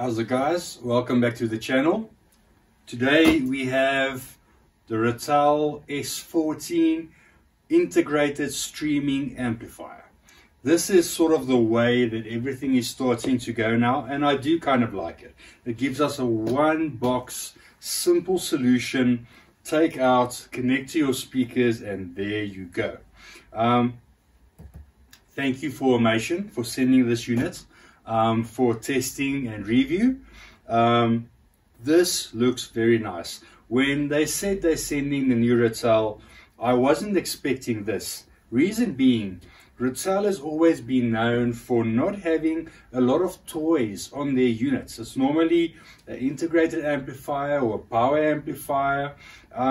How's it, guys? Welcome back to the channel. Today we have the Rotel S14 integrated streaming amplifier. This is sort of the way that everything is starting to go now, and I do kind of like it. It gives us a one box simple solution. Take out, connect to your speakers, and there you go. Thank you for Formation for sending this unit for testing and review. This looks very nice. When they said they're sending the new Rotel, I wasn't expecting this. Reason being, Rotel has always been known for not having a lot of toys on their units. It's normally an integrated amplifier or a power amplifier.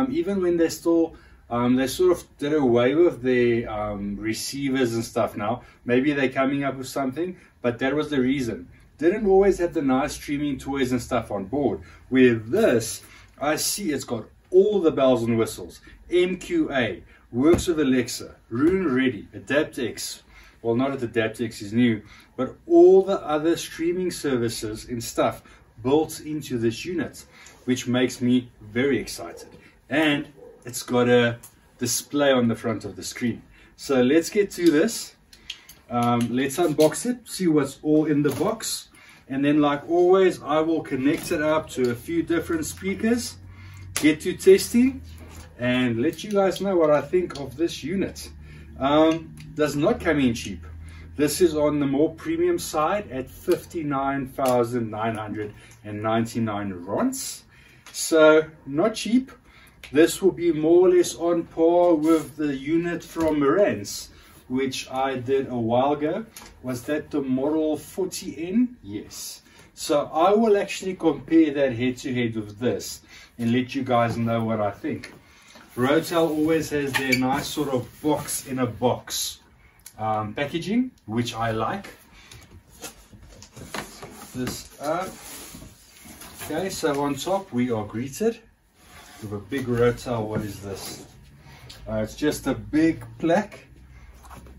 Even when they still they sort of did away with their receivers and stuff now. Maybe they're coming up with something, but that was the reason. Didn't always have the nice streaming toys and stuff on board. With this, I see it's got all the bells and whistles. MQA, works with Alexa, Roon Ready, AdaptX. Well, not that AdaptX is new, but all the other streaming services and stuff built into this unit, which makes me very excited. And it's got a display on the front of the screen. So let's get to this. Let's unbox it, see what's all in the box. And then, like always, I will connect it up to a few different speakers, get to testing, and let you guys know what I think of this unit. Does not come in cheap. This is on the more premium side at 59,999 rands. So not cheap. This will be more or less on par with the unit from Marantz, which I did a while ago. Was that the model 40N? Yes. So I will actually compare that head to head with this and let you guys know what I think. Rotel always has their nice sort of box in a box packaging, which I like. This up. Okay, so on top we are greeted with a big Rotel. What is this? It's just a big plaque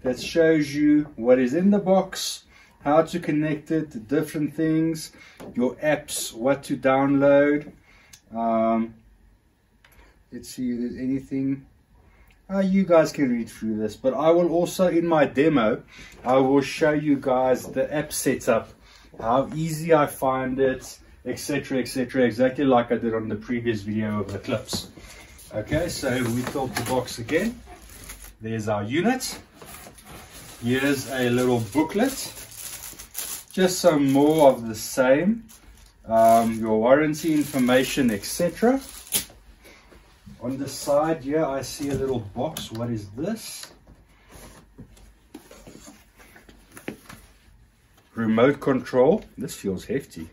that shows you what is in the box, how to connect it, the different things, your apps, what to download. Let's see if there's anything. You guys can read through this, but I will also, in my demo, I will show you guys the app setup, how easy I find it, etc, etc, exactly like I did on the previous video of the clips. Okay, so we tilt the box again. There's our unit. Here's a little booklet, just some more of the same, your warranty information, etc. On the side here I see a little box. What is this? Remote control. This feels hefty.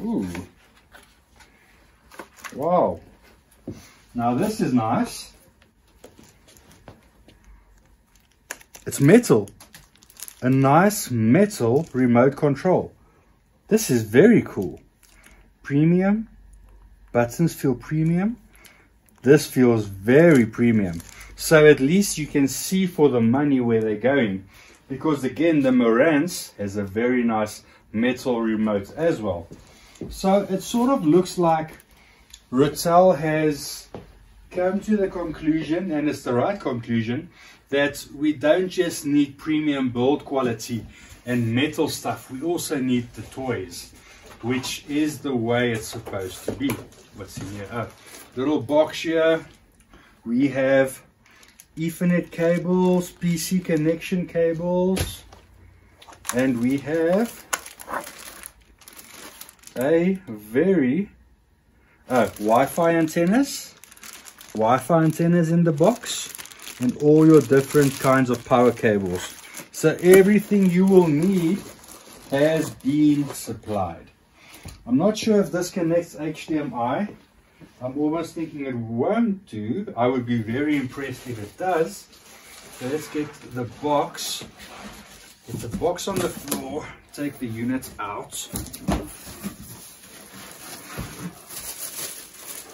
Ooh. Wow. Now this is nice. It's metal. A nice metal remote control. This is very cool. Premium. Buttons feel premium. This feels very premium. So at least you can see for the money where they're going. Because again, the Marantz has a very nice metal remote as well. So it sort of looks like Rotel has come to the conclusion, and it's the right conclusion, that we don't just need premium build quality and metal stuff. We also need the toys, which is the way it's supposed to be. What's in here? Oh, little box here. We have Ethernet cables, PC connection cables, and we have a very Wi-Fi antennas. Wi-Fi antennas in the box, and all your different kinds of power cables. So everything you will need has been supplied. I'm not sure if this connects HDMI. I'm almost thinking it won't do. I would be very impressed if it does. So let's get the box. Get the box on the floor. Take the unit out.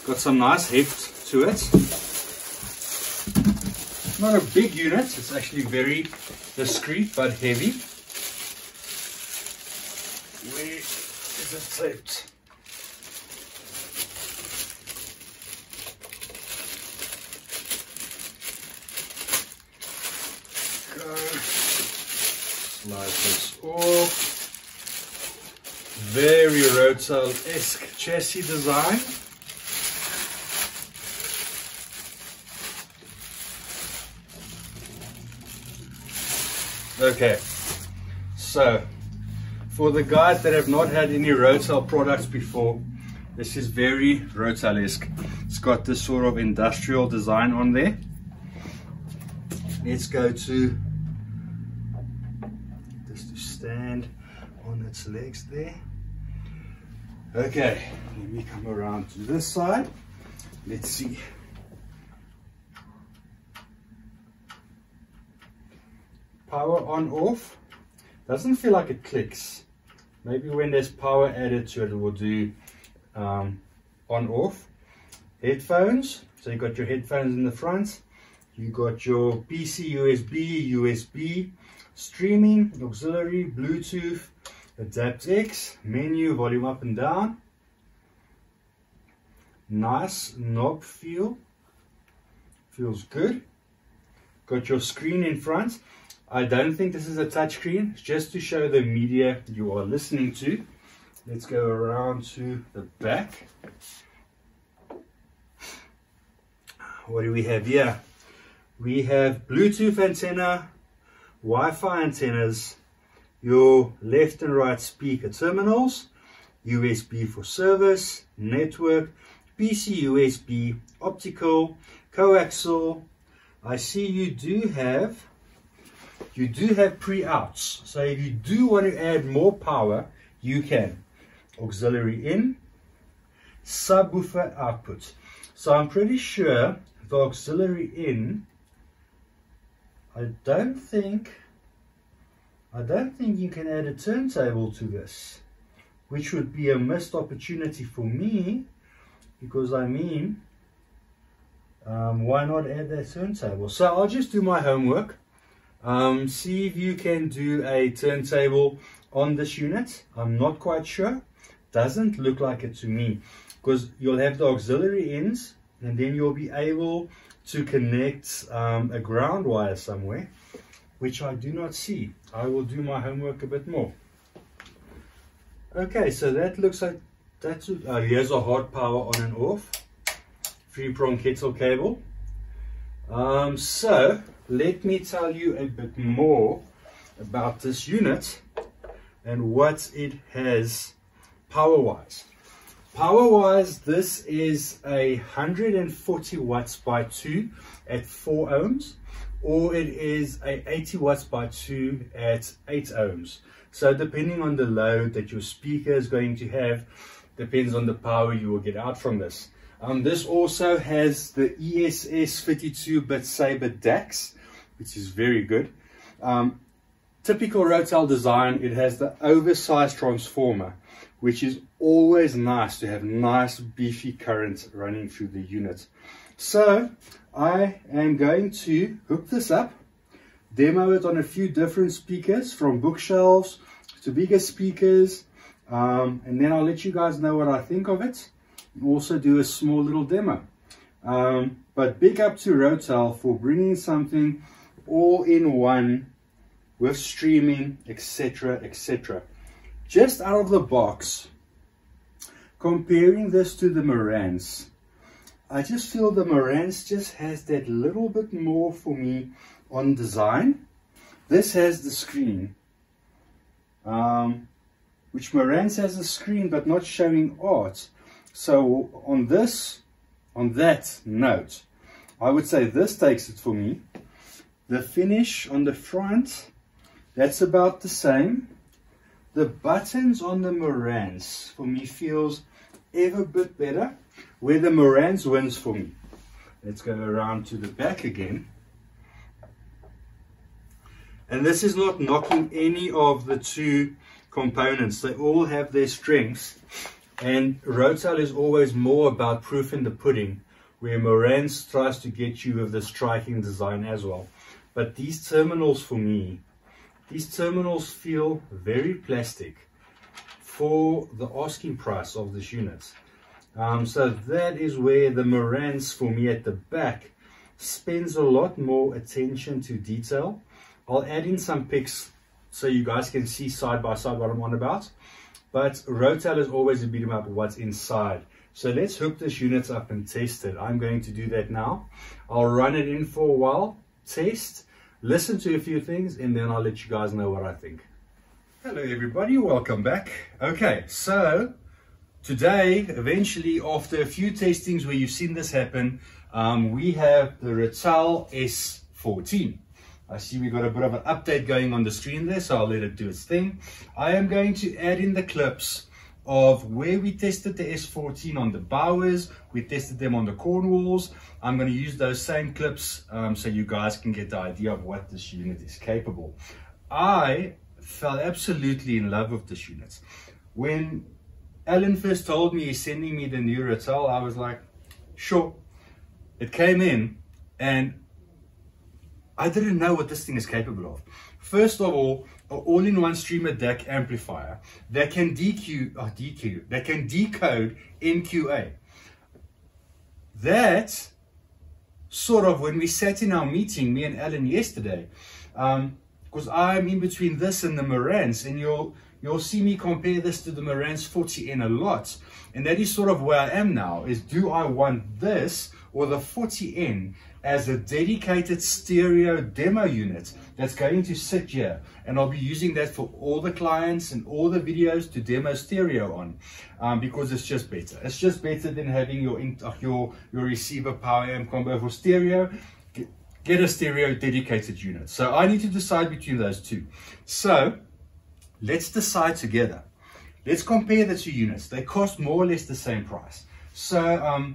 Got some nice heft to it. Not a big unit. It's actually very discreet but heavy. taped. Go. Slide this off. Very Rotel-esque chassis design. Okay, so for the guys that have not had any Rotel products before, this is very Rotel-esque. It's got this sort of industrial design on there. Let's go to this to stand on its legs there. Okay, let me come around to this side. Let's see. Power on off. Doesn't feel like it clicks. Maybe when there's power added to it, it will do on off. Headphones. So you got your headphones in the front. You got your PC USB, streaming, auxiliary, Bluetooth, AdaptX, menu, volume up and down. Nice knob feel. Feels good. Got your screen in front. I don't think this is a touchscreen. It's just to show the media you are listening to. Let's go around to the back. What do we have here? We have Bluetooth antenna, Wi-Fi antennas, your left and right speaker terminals, USB for service, network, PC USB, optical, coaxial. I see you do have pre-outs. So if you do want to add more power, you can. Auxiliary in, subwoofer output. So I'm pretty sure the auxiliary in, I don't think you can add a turntable to this, which would be a missed opportunity for me, because I mean, why not add that turntable? So I'll just do my homework. See if you can do a turntable on this unit. I'm not quite sure. Doesn't look like it to me, because you'll have the auxiliary ins and then you'll be able to connect a ground wire somewhere, which I do not see. I will do my homework a bit more. Okay, so that looks like that's here's a hard power on and off, 3-prong kettle cable. So let me tell you a bit more about this unit and what it has power-wise. Power-wise, this is a 140 watts by 2 at 4 ohms, or it is a 80 watts by 2 at 8 ohms. So depending on the load that your speaker is going to have, depends on the power you will get out from this. This also has the ESS 32-bit Sabre DAX, which is very good. Typical Rotel design, it has the oversized transformer, which is always nice to have nice beefy current running through the unit. So I am going to hook this up, demo it on a few different speakers, from bookshelves to bigger speakers, and then I'll let you guys know what I think of it. Also do a small little demo. But big up to Rotel for bringing something all in one with streaming, etc, etc. Just out of the box, comparing this to the Marantz, I just feel the Marantz just has that little bit more for me on design. This has the screen, which Marantz has a screen but not showing art. So on that note, I would say this takes it for me. The finish on the front, that's about the same. The buttons on the Marantz for me feels ever bit better, where the Marantz wins for me. Let's go around to the back again. And this is not knocking any of the two components. They all have their strengths. And Rotel is always more about proof in the pudding, where Marantz tries to get you with the striking design as well. But these terminals for me, these terminals feel very plastic. for the asking price of this unit. So that is where the Marantz for me at the back spends a lot more attention to detail. I'll add in some pics so you guys can see side by side what I'm on about. But Rotel is always a bit about what's inside. So let's hook this unit up and test it. I'm going to do that now. I'll run it in for a while, test, listen to a few things, and then I'll let you guys know what I think. Hello everybody, welcome back. Okay, so today, eventually, after a few testings where you've seen this happen, we have the Rotel S14. I see we got a bit of an update going on the screen there, so I'll let it do its thing. I am going to add in the clips of where we tested the S14 on the Bowers, we tested them on the Cornwalls. I'm going to use those same clips so you guys can get the idea of what this unit is capable. I fell absolutely in love with this unit. When Alan first told me he's sending me the new Rotel, I was like, sure. It came in and I didn't know what this thing is capable of. First of all, an all-in-one streamer DAC amplifier that can that can decode MQA. That sort of, when we sat in our meeting, me and Alan yesterday, because I'm in between this and the Marantz, and you'll see me compare this to the Marantz 40N a lot, and that is sort of where I am now, is do I want this or the 40N as a dedicated stereo demo unit that's going to sit here, and I'll be using that for all the clients and all the videos to demo stereo on, because it's just better. It's just better than having your receiver power amp combo for stereo. Get a stereo dedicated unit. So I need to decide between those two. So let's decide together. Let's compare the two units. They cost more or less the same price. So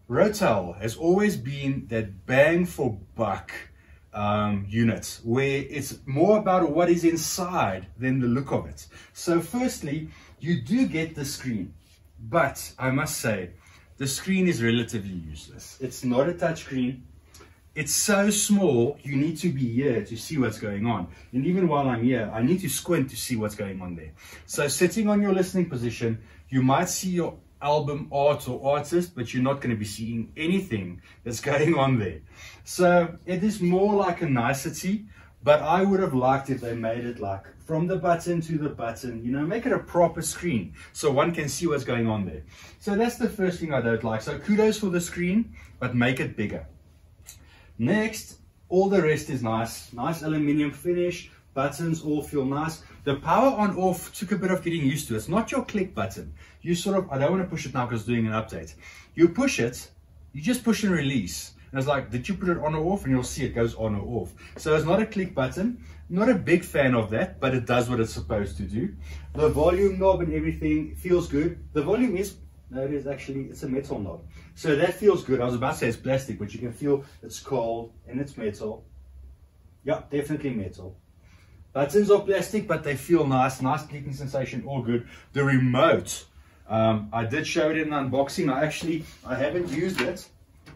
Rotel has always been that bang for buck unit where it's more about what is inside than the look of it. So firstly, you do get the screen, but I must say the screen is relatively useless. It's not a touch screen. It's so small, you need to be here to see what's going on. And even while I'm here, I need to squint to see what's going on there. So sitting on your listening position, you might see your album art or artist, but you're not going to be seeing anything that's going on there. So it is more like a nicety, but I would have liked if they made it like from the button to the button, you know, make it a proper screen so one can see what's going on there. So that's the first thing I don't like. So kudos for the screen, but make it bigger. Next, all the rest is nice. Nice aluminium finish, buttons all feel nice. The power on off took a bit of getting used to. It's not your click button. You sort of, I don't want to push it now because it's doing an update. You push it, you just push and release. And it's like, did you put it on or off? And you'll see it goes on or off. So it's not a click button. Not a big fan of that, but it does what it's supposed to do. The volume knob and everything feels good. The volume is, no, it is actually, it's a metal knob. So that feels good. I was about to say it's plastic, but you can feel it's cold and it's metal. Yeah, definitely metal. Buttons are plastic, but they feel nice. Nice clicking sensation, all good. The remote, I did show it in an unboxing. I haven't used it.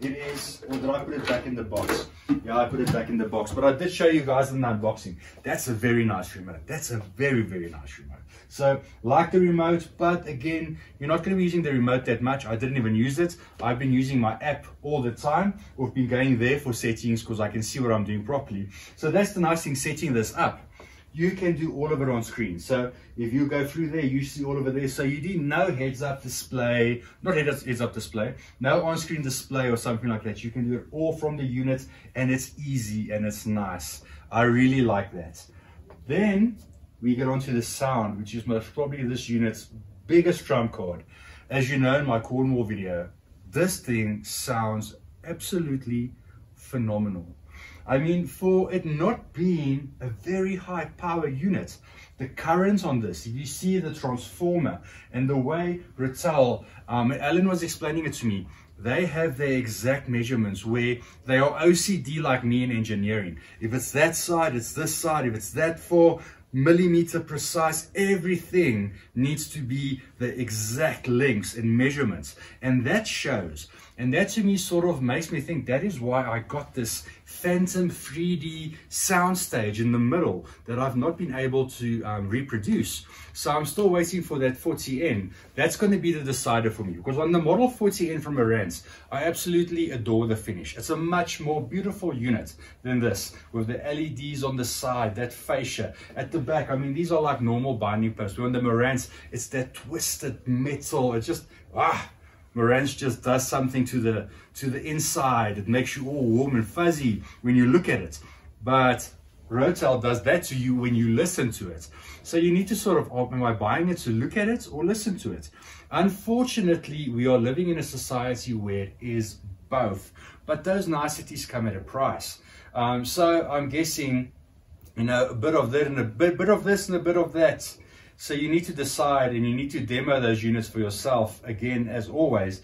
It is, or did I put it back in the box? Yeah, I put it back in the box, but I did show you guys in the unboxing. That's a very nice remote. That's a very, very nice remote. So, like the remote, but again, you're not going to be using the remote that much. I didn't even use it. I've been using my app all the time. I've been going there for settings because I can see what I'm doing properly. So that's the nice thing, setting this up. You can do all of it on screen. So if you go through there, you see all of it there. So you do no heads-up display, not heads-up display, no on-screen display or something like that. You can do it all from the unit, and it's easy and it's nice. I really like that. Then we get onto the sound, which is most probably this unit's biggest trump card. As you know in my Cornwall video, this thing sounds absolutely phenomenal. I mean, for it not being a very high power unit, the current on this, if you see the transformer and the way Rotel, Alan was explaining it to me, they have their exact measurements where they are OCD like me in engineering. If it's that side, it's this side. If it's that 4 millimeter precise, everything needs to be the exact lengths and measurements. And that shows. And that to me sort of makes me think that is why I got this phantom 3D soundstage in the middle that I've not been able to reproduce. So I'm still waiting for that 40N. That's going to be the decider for me, because on the Model 40N from Marantz, I absolutely adore the finish. It's a much more beautiful unit than this, with the LEDs on the side, that fascia at the back. I mean, these are like normal binding posts. But on the Marantz, it's that twisted metal. It's just, Marantz just does something to the inside. It makes you all warm and fuzzy when you look at it. But Rotel does that to you when you listen to it. So you need to sort of, am I buying it to look at it or listen to it? Unfortunately, we are living in a society where it is both. But those niceties come at a price. So I'm guessing, you know, a bit of that and a bit of this and a bit of that. So you need to decide, and you need to demo those units for yourself, again, as always.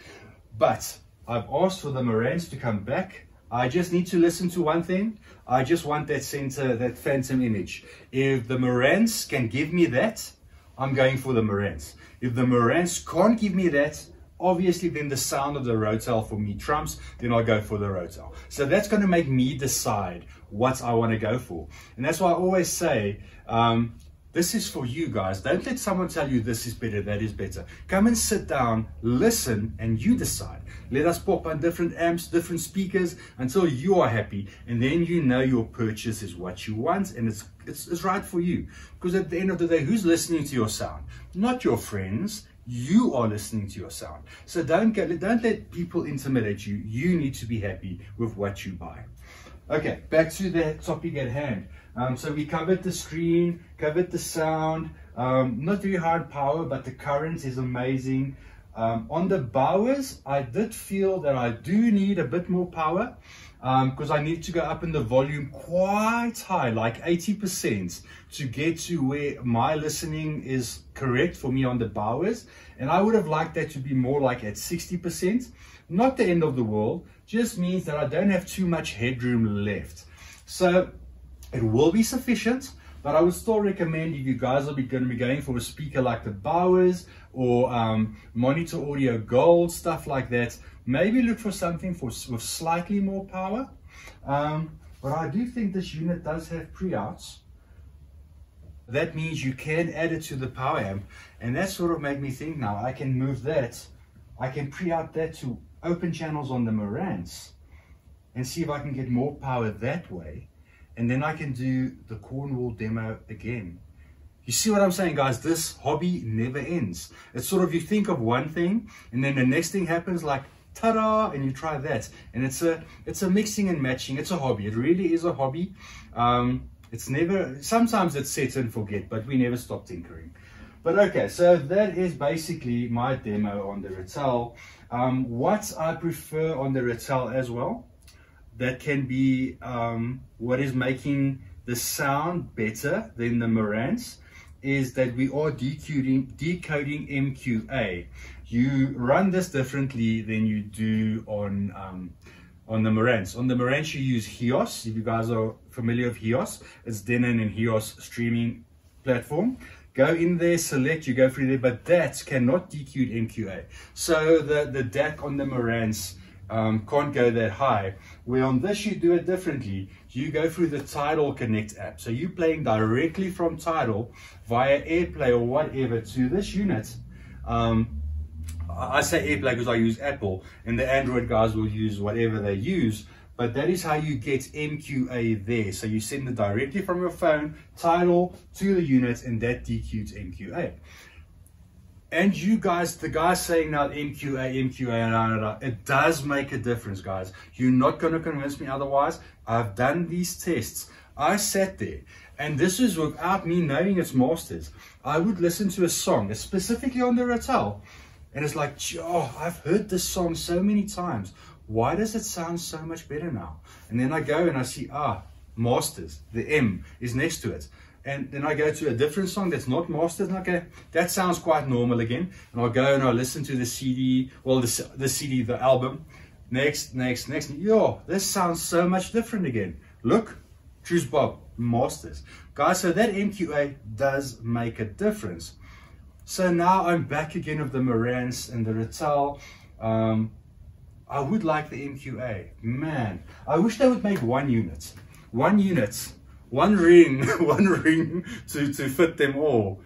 But I've asked for the Marantz to come back. I just need to listen to one thing. I just want that center, that phantom image. If the Marantz can give me that, I'm going for the Marantz. If the Marantz can't give me that, obviously then the sound of the Rotel for me trumps, then I'll go for the Rotel. So that's going to make me decide what I want to go for. And that's why I always say, this is for you guys. Don't let someone tell you this is better, that is better. Come and sit down, listen, and you decide. Let us pop on different amps, different speakers until you are happy. And then you know your purchase is what you want, and it's right for you. Because at the end of the day, who's listening to your sound? Not your friends. You are listening to your sound. So don't let people intimidate you. You need to be happy with what you buy. Okay, back to the topic at hand. So we covered the screen, covered the sound, not very high power, but the current is amazing. On the Bowers, I did feel that I do need a bit more power, because I need to go up in the volume quite high, like 80%, to get to where my listening is correct for me on the Bowers. And I would have liked that to be more like at 60%. Not the end of the world, just means that I don't have too much headroom left. So it will be sufficient, but I would still recommend, if you guys are going to be going for a speaker like the Bowers or Monitor Audio Gold, stuff like that, maybe look for something with slightly more power. But I do think this unit does have pre-outs. That means you can add it to the power amp, and that sort of made me think, now I can move that, I can pre-out that to open channels on the Marantz and see if I can get more power that way. And then I can do the Cornwall demo again. You see what I'm saying, guys? This hobby never ends. It's sort of, you think of one thing, and then the next thing happens, like, ta-da, and you try that. And it's a mixing and matching. It's a hobby. It really is a hobby. It's never, sometimes it's set and forget, but we never stop tinkering. But okay, so that is basically my demo on the Rotel. What I prefer on the Rotel as well, that can be what is making the sound better than the Marantz, is that we are decoding MQA. You run this differently than you do on the Marantz. On the Marantz you use HEOS. If you guys are familiar with HEOS, it's Denon and HEOS streaming platform. Go in there, select, you go through there, but that cannot decode MQA. So the DAC on the Marantz can't go that high. Where on this you do it differently. You go through the Tidal Connect app. So you're playing directly from Tidal via AirPlay or whatever to this unit. I say AirPlay because I use Apple, and the Android guys will use whatever they use. But that is how you get MQA there. So you send it directly from your phone, Tidal, to the unit, and that decodes MQA. And you guys, the guys saying now MQA, it does make a difference, guys. You're not going to convince me otherwise. I've done these tests. I sat there, and this is without me knowing its masters. I would listen to a song, specifically on the Rotel, and it's like, oh, I've heard this song so many times. Why does it sound so much better now? And then I go and I see, masters, the M is next to it. And then I go to a different song that's not mastered, and I go, that sounds quite normal again. And I'll go and I'll listen to the CD, well, the CD, the album. Next. Yo, this sounds so much different again. Look, choose Bob, masters. Guys, so that MQA does make a difference. So now I'm back again with the Marantz and the Rotel. I would like the MQA. Man, I wish they would make one unit, one ring, one ring to fit them all.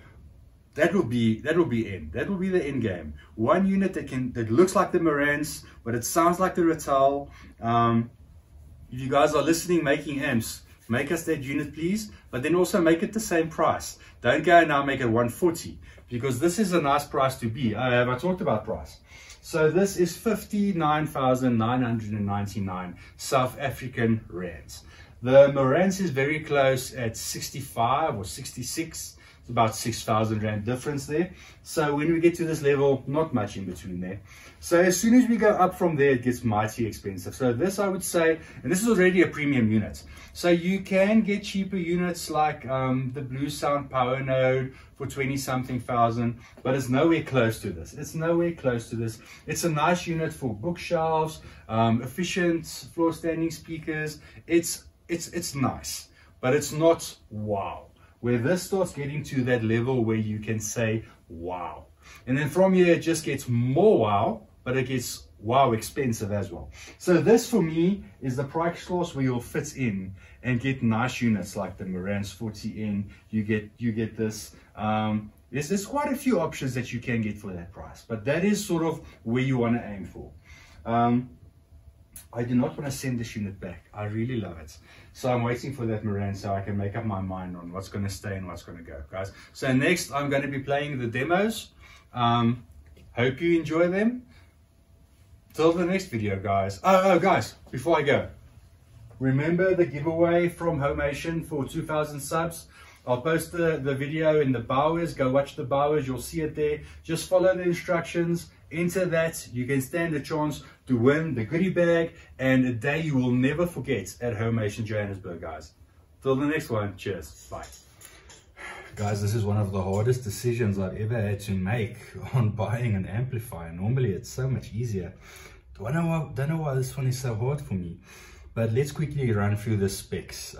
That will be end. That will be the end game. One unit that looks like the Marantz, but it sounds like the Rotel. If you guys are listening, making amps, make us that unit, please. But then also make it the same price. Don't go now make it 140, because this is a nice price to be. Have I talked about price? So this is 59,999 South African rands. The Marantz is very close at 65 or 66. It's about 6,000 rand difference there. So when we get to this level, not much in between there. So as soon as we go up from there, it gets mighty expensive. So this, I would say, and this is already a premium unit. So you can get cheaper units like the Blue Sound Power Node for 20-something thousand, but it's nowhere close to this. It's nowhere close to this. It's a nice unit for bookshelves, efficient floor standing speakers. It's nice, but it's not wow. Where this starts getting to that level where you can say wow. And then from here it just gets more wow, but it gets wow expensive as well. So this for me is the price class where you'll fit in and get nice units like the Marantz 40N. You get this. There's quite a few options that you can get for that price, but that is sort of where you want to aim for. I do not want to send this unit back. I really love it. So I'm waiting for that Marantz so I can make up my mind on what's going to stay and what's going to go, guys. So next I'm going to be playing the demos. Hope you enjoy them. Till the next video, guys. Oh, guys, before I go, remember the giveaway from Homation for 2,000 subs? I'll post the video in the Bowers. Go watch the Bowers. You'll see it there. Just follow the instructions. Enter that. You can stand a chance to win the goodie bag and a day you will never forget at Homation Johannesburg, guys. Till the next one. Cheers. Bye. Guys, this is one of the hardest decisions I've ever had to make on buying an amplifier. Normally it's so much easier. Don't know why this one is so hard for me. But let's quickly run through the specs.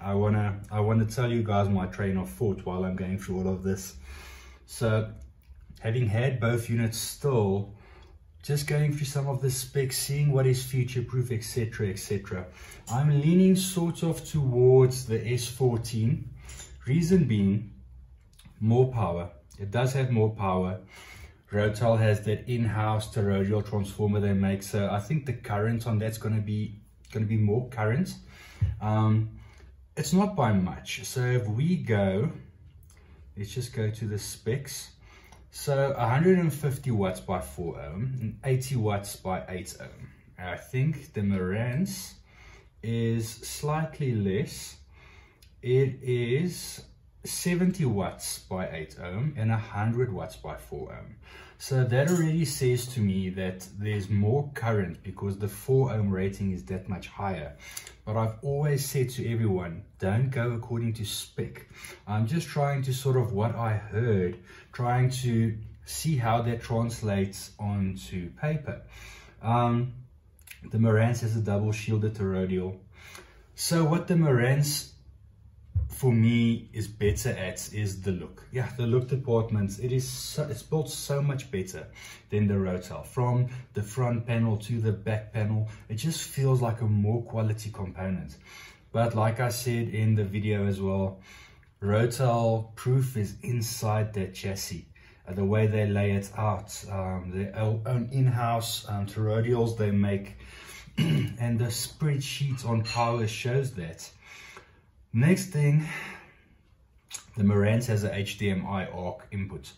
I wanna tell you guys my train of thought while I'm going through all of this. So, having had both units still, just going through some of the specs, seeing what is future-proof, etc., etc. I'm leaning sort of towards the S14. Reason being, more power. It does have more power. Rotel has that in-house toroidal transformer they make, so I think the current on that's going to be more current. It's not by much. So if we go, let's just go to the specs. So 150 watts by 4 ohm and 80 watts by 8 ohm. I think the Marantz is slightly less. It is 70 watts by 8 ohm and 100 watts by 4 ohm. So that already says to me that there's more current because the 4 ohm rating is that much higher. But I've always said to everyone, don't go according to spec. I'm just trying to sort of what I heard, trying to see how that translates onto paper. The Marantz has a double shielded toroidal. So what the Marantz for me is better at is the look. Yeah, the look department, it's built so much better than the Rotel. From the front panel to the back panel, it just feels like a more quality component. But like I said in the video as well, Rotel proof is inside that chassis. The way they lay it out, their own in-house toroidals they make, and the spreadsheet on power shows that. Next thing, the Marantz has a HDMI ARC input.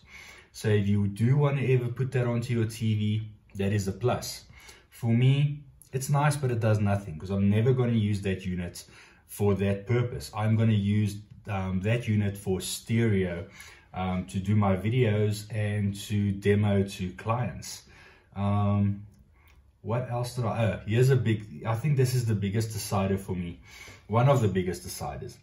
So if you do want to ever put that onto your TV, that is a plus. For me, it's nice, but it does nothing because I'm never going to use that unit for that purpose. I'm going to use that unit for stereo to do my videos and to demo to clients. What else did I, here's a big, I think this is the biggest decider for me. One of the biggest deciders.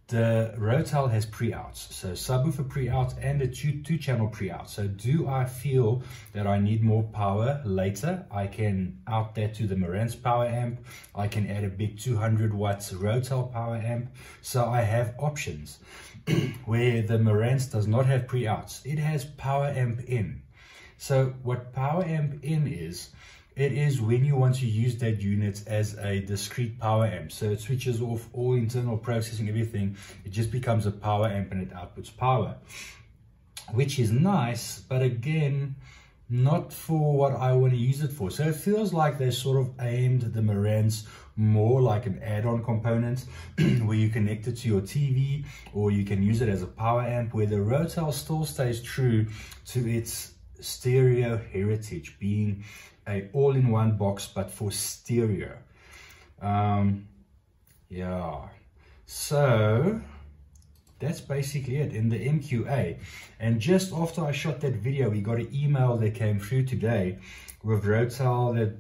The Rotel has pre-outs, so subwoofer pre-out and a two-channel pre-out. So do I feel that I need more power later? I can out that to the Marantz power amp. I can add a big 200 watts Rotel power amp. So I have options. Where the Marantz does not have pre-outs, it has power amp in. So what power amp in is it is when you want to use that unit as a discrete power amp. So it switches off all internal processing, everything. It just becomes a power amp and it outputs power, which is nice, but again, not for what I want to use it for. So it feels like they sort of aimed the Marantz more like an add-on component where you connect it to your TV, or you can use it as a power amp, where the Rotel still stays true to its stereo heritage, being a all-in-one box but for stereo. Yeah, so that's basically it in the MQA. And just after I shot that video, we got an email that came through today with Rotel, that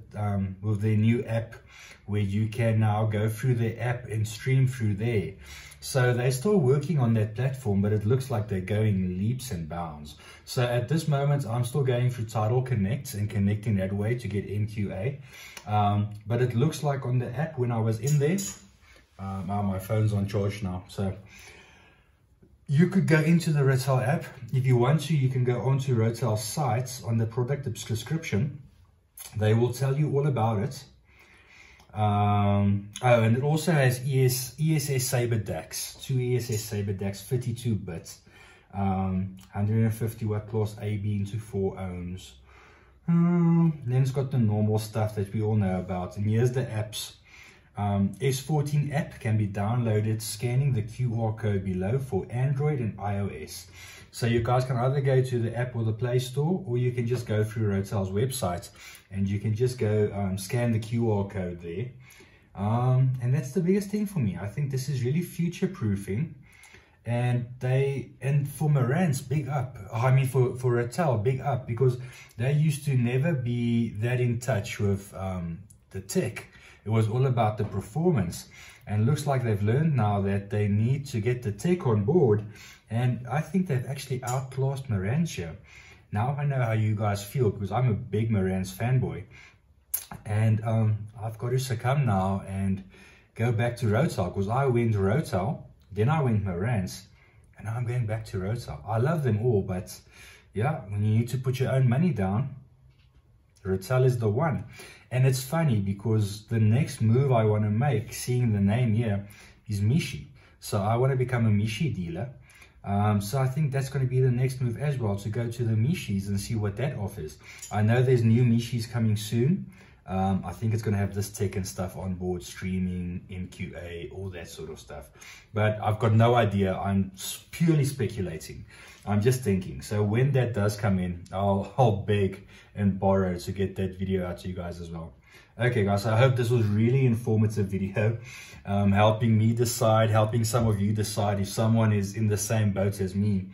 with their new app, where you can now go through their app and stream through there. So they're still working on that platform, but it looks like they're going leaps and bounds. So at this moment, I'm still going through Tidal Connect and connecting that way to get MQA. But it looks like on the app, when I was in there, my phone's on charge now, so you could go into the Rotel app. If you want to, you can go onto Rotel's sites on the product description. They will tell you all about it. And it also has ESS Saber DACs, 2 ESS Saber DACs, 32 bits, 150 watt class AB into 4 ohms. Then it's got the normal stuff that we all know about. And here's the apps. S14 app can be downloaded scanning the QR code below for Android and iOS. So you guys can either go to the app or the Play Store, or you can just go through Rotel's website and you can just go scan the QR code there. And that's the biggest thing for me. I think this is really future-proofing. And for Marantz, big up. I mean, for Rotel, big up, because they used to never be that in touch with the tech. It was all about the performance, and looks like they've learned now that they need to get the tech on board, and I think they've actually outclassed Marantz here. Now I know how you guys feel, because I'm a big Marantz fanboy, and I've got to succumb now and go back to Rotel, because I went Rotel, then I went Marantz, and now I'm going back to Rotel. I love them all, but yeah, when you need to put your own money down, Rotel is the one. And it's funny because the next move I want to make, seeing the name here, is Mishi. So I want to become a Mishi dealer. So I think that's going to be the next move as well, to go to the Mishis and see what that offers. I know there's new Mishis coming soon. I think it's going to have this tech and stuff on board, streaming, MQA, all that sort of stuff. But I've got no idea. I'm purely speculating. I'm just thinking. So when that does come in, I'll beg and borrow to get that video out to you guys as well. Okay guys, so I hope this was really informative video, helping me decide, helping some of you decide if someone is in the same boat as me.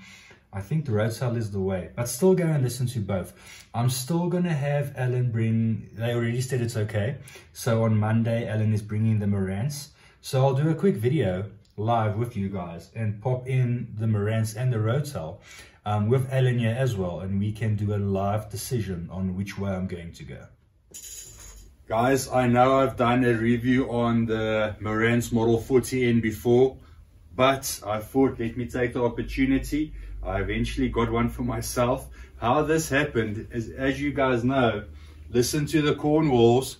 I think the Rotel is the way, but still go and listen to both. I'm still going to have Alan bring, they already said it's okay. So on Monday, Alan is bringing the Marantz. So I'll do a quick video live with you guys and pop in the Marantz and the Rotel with Alan here as well. And we can do a live decision on which way I'm going to go. Guys, I know I've done a review on the Marantz Model 40N before, but I thought, let me take the opportunity. I eventually got one for myself. How this happened is, as you guys know, listen to the Cornwalls,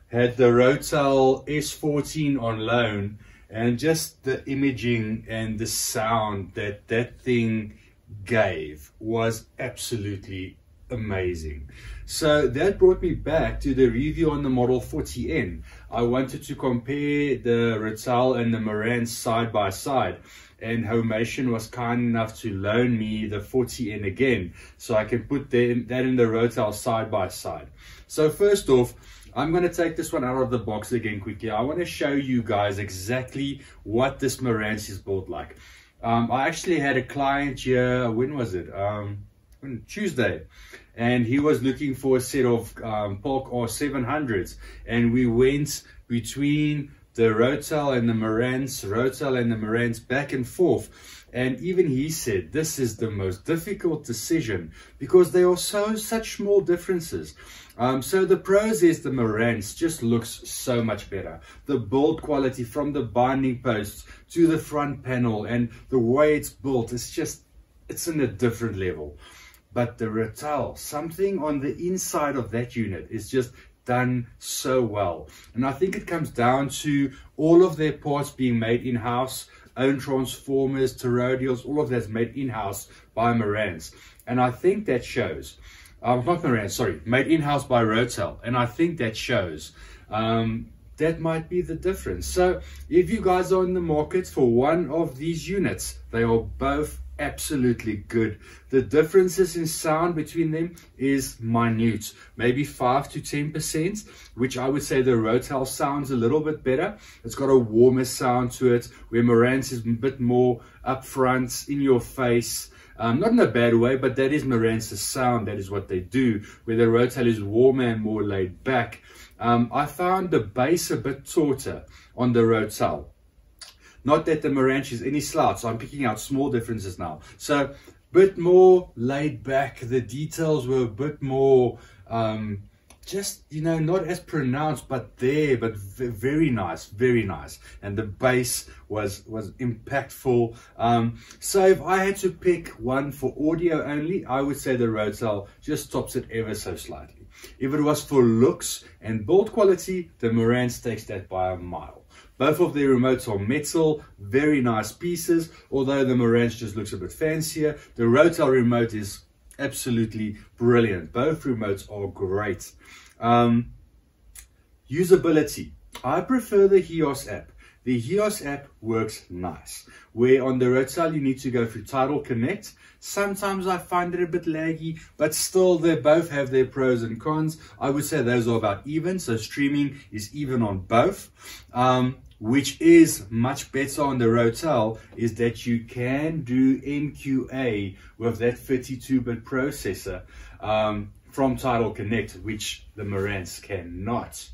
had the Rotel S14 on loan, and just the imaging and the sound that that thing gave was absolutely amazing. So that brought me back to the review on the Model 40N. I wanted to compare the Rotel and the Marantz side by side, and Homation was kind enough to loan me the 40N again, so I can put that in the Rotel side by side. So first off, I'm going to take this one out of the box again quickly. I want to show you guys exactly what this Marantz is built like. I actually had a client here, when was it? Tuesday, and he was looking for a set of Polk R700s, and we went between the Rotel and the Marantz, back and forth, and even he said this is the most difficult decision because there are such small differences. So the pros is the Marantz just looks so much better. The build quality from the binding posts to the front panel and the way it's built, it's in a different level. But the Rotel, something on the inside of that unit is just done so well. And I think it comes down to all of their parts being made in-house, own transformers, toroidals, all of that's made in-house by Marantz. And I think that shows. Not Marantz, sorry, made in-house by Rotel. And I think that shows. That might be the difference. So if you guys are in the market for one of these units, they are both absolutely good. The differences in sound between them is minute, maybe 5 to 10%, which I would say the Rotel sounds a little bit better. It's got a warmer sound to it, where Marantz is a bit more upfront, in your face. Not in a bad way, but that is Marantz's sound. That is what they do, where the Rotel is warmer and more laid back. I found the bass a bit tauter on the Rotel. Not that the Marantz is any slouch, so I'm picking out small differences now. So, a bit more laid back. The details were a bit more, just, you know, not as pronounced, but there, but very nice, very nice. And the bass was impactful. So if I had to pick one for audio only, I would say the Rotel just tops it ever so slightly. If it was for looks and build quality, the Marantz takes that by a mile. Both of their remotes are metal, very nice pieces, although the Marantz just looks a bit fancier. The Rotel remote is absolutely brilliant. Both remotes are great. Usability. I prefer the HEOS app. The HEOS app works nice. Where on the Rotel you need to go through Tidal Connect. Sometimes I find it a bit laggy, but still they both have their pros and cons. I would say those are about even, so streaming is even on both. Which is much better on the Rotel, is that you can do MQA with that 32-bit processor from Tidal Connect, which the Marantz cannot.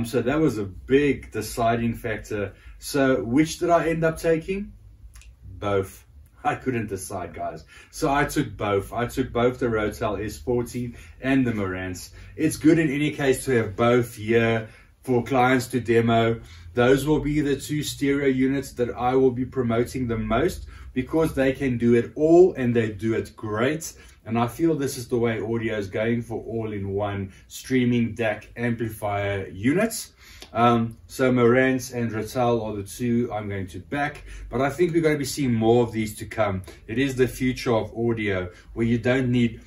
So that was a big deciding factor. So which did I end up taking? Both. I couldn't decide, guys. So I took both. I took both the Rotel S14 and the Marantz. It's good in any case to have both here for clients to demo. Those will be the two stereo units that I will be promoting the most, because they can do it all and they do it great. And I feel this is the way audio is going, for all-in-one streaming DAC amplifier units. So Marantz and Rotel are the two I'm going to back, but I think we're going to be seeing more of these to come. It is the future of audio, where you don't need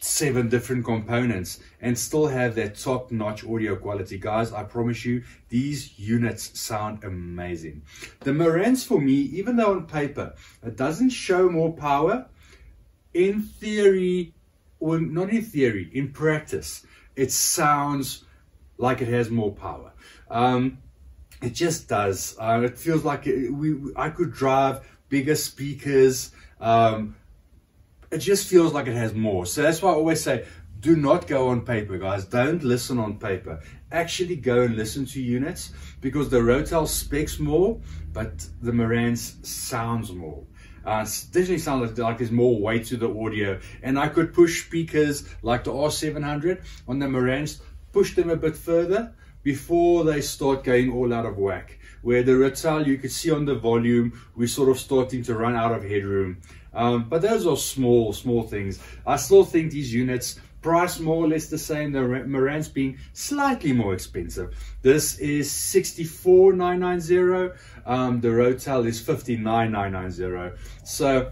7 different components and still have that top-notch audio quality. Guys, I promise you, these units sound amazing. The Marantz, for me, even though on paper it doesn't show more power, in theory, or not in theory, in practice, it sounds like it has more power. It just does. It feels like I could drive bigger speakers. It just feels like it has more. So that's why I always say, do not go on paper, guys. Don't listen on paper. Actually go and listen to units, because the Rotel specs more, but the Marantz sounds more. It definitely sounds like there's more weight to the audio. And I could push speakers like the R700 on the Marantz, push them a bit further before they start going all out of whack. Where the Rotel, you could see on the volume, we're sort of starting to run out of headroom. But those are small things. I still think these units price more or less the same, the Marantz being slightly more expensive. This is 64,990. The Rotel is 59,990. So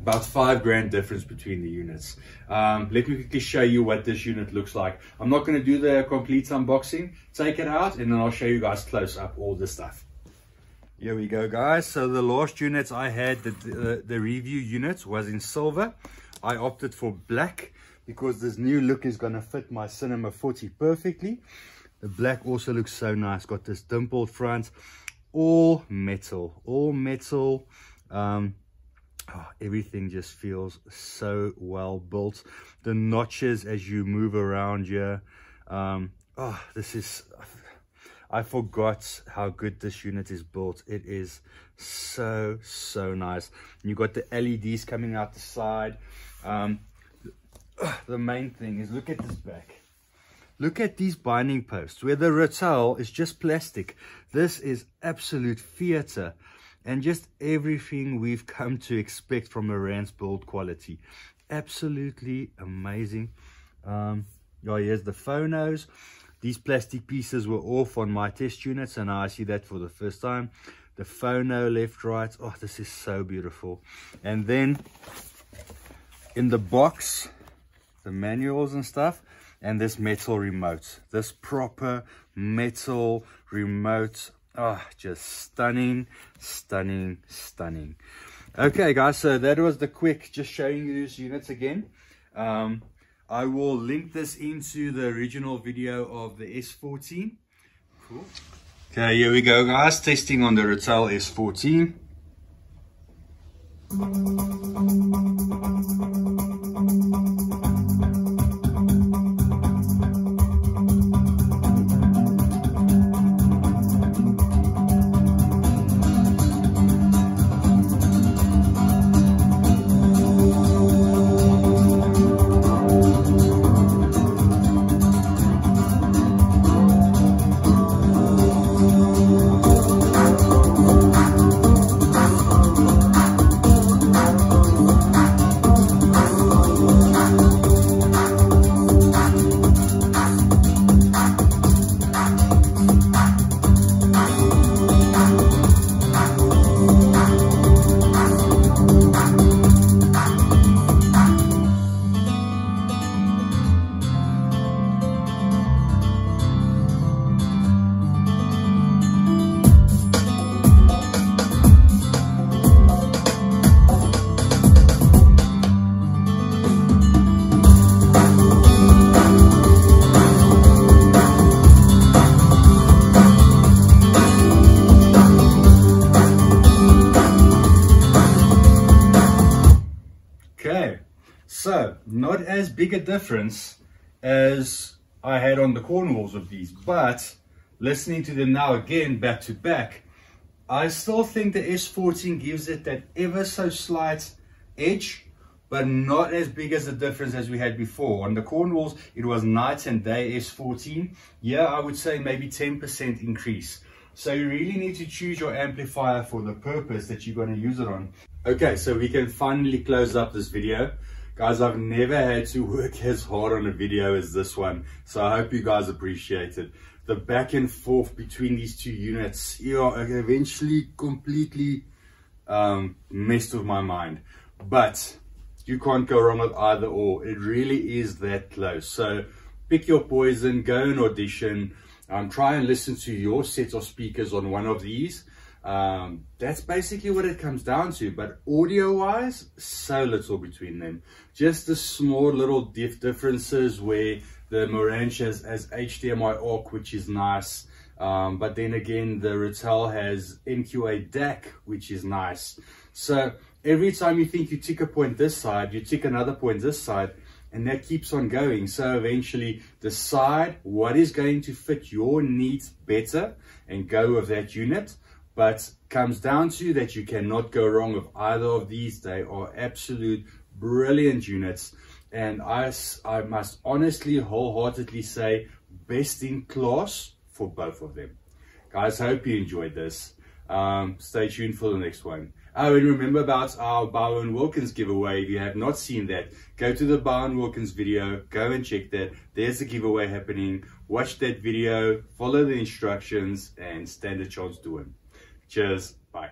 about $5,000 difference between the units. Let me quickly show you what this unit looks like. I'm not going to do the complete unboxing. Take it out and then I'll show you guys close up all the stuff. Here we go, guys. So the last units I had, the review unit, was in silver. I opted for black because this new look is going to fit my Cinema 40 perfectly. The black also looks so nice. Got this dimpled front, all metal, all metal. Everything just feels so well built. The notches as you move around here. This is... I forgot how good this unit is built. It is so nice. You got the LEDs coming out the side. The main thing is, look at this back. Look at these binding posts, where the Rotel is just plastic. This is absolute theater, and just everything we've come to expect from Marantz build quality. Absolutely amazing. Oh, here's the phonos. These plastic pieces were off on my test unit, so now I see that for the first time. The phono left, right. Oh, this is so beautiful. And then in the box, the manuals and stuff, and this metal remote. This proper metal remote. Oh, just stunning, stunning, stunning. Okay, guys, so that was the quick, just showing you these units again. I will link this into the original video of the S14. Cool. Okay, here we go, guys. Testing on the Rotel S14. So, not as big a difference as I had on the corner walls of these, but listening to them now again back to back, I still think the S14 gives it that ever so slight edge, but not as big as a difference as we had before. On the corner walls, it was night and day S14. Yeah, I would say maybe 10% increase. So you really need to choose your amplifier for the purpose that you're going to use it on. Okay, so we can finally close up this video. Guys, I've never had to work as hard on a video as this one, so I hope you guys appreciate it. The back and forth between these two units, eventually completely messed with my mind. But you can't go wrong with either or. It really is that close. So pick your poison, go and audition. Try and listen to your set of speakers on one of these. That's basically what it comes down to, but audio wise, so little between them. Just the small little differences where the Marantz has HDMI AUX, which is nice, but then again the Rotel has MQA DAC, which is nice. So every time you think you tick a point this side, you tick another point this side, and that keeps on going. So eventually decide what is going to fit your needs better and go with that unit. But comes down to that you cannot go wrong with either of these. They are absolute brilliant units, and I must honestly wholeheartedly say best in class for both of them. Guys, hope you enjoyed this. Stay tuned for the next one. Oh, and remember about our Bowen Wilkins giveaway. If you have not seen that, go to the Bowen Wilkins video, go and check that. There's a giveaway happening. Watch that video, follow the instructions, and stand a chance to win. Cheers. Bye.